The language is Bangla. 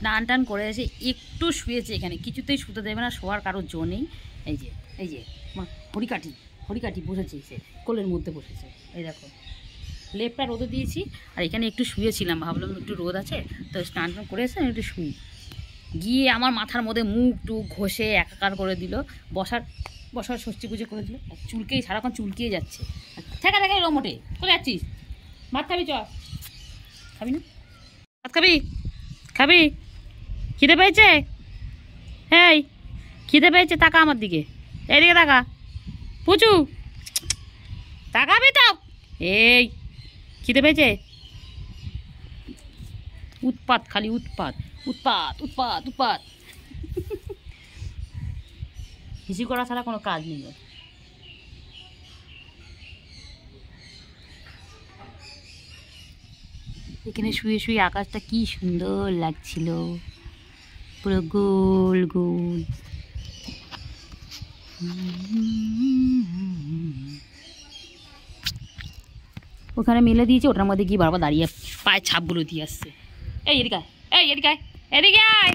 স্নান টান করে এসে একটু শুয়েছে এখানে, কিছুতেই শুতে দেবে না, শোয়ার কারোর জো নেই। এই যে মা হরিকাঠি বসেছে, সে কোলের মধ্যে বসেছে। এই দেখো লেপটা রোদে দিয়েছি, আর এখানে একটু শুয়েছিলাম, ভাবলাম একটু রোদ আছে তো স্নান টান করে এসে একটু শুই। গিয়ে আমার মাথার মধ্যে মুখ টুক ঘষে একাকার করে দিল, বসার ষষ্ঠী পুজো করে দিল, চুলকেই সারাক্ষণ চুলকিয়ে যাচ্ছে। দেখা রোমোটে চলে যাচ্ছিস, ভাত খাবি? খাবি না? ভাত খাবি? খিদে পেয়েছে? এই খিদে পেয়েছে, তাকা আমার দিকে, এদিকে তাকা পুচু, তাকাবি তো। এই খিদে পেয়েছে? উৎপাত, খালি উৎপাত। হিসি করা ছাড়া কোনো কাজ নেই। এখানে শুয়ে শুয়ে আকাশটা কি সুন্দর লাগছিল, পুরো গোল গোল। ওখানে মেলে দিয়েছে, ওটার মধ্যে গিয়ে বারবার দাঁড়িয়ে পায়ে ছাপগুলো দিয়ে আসছে। এই এদিকে আয়।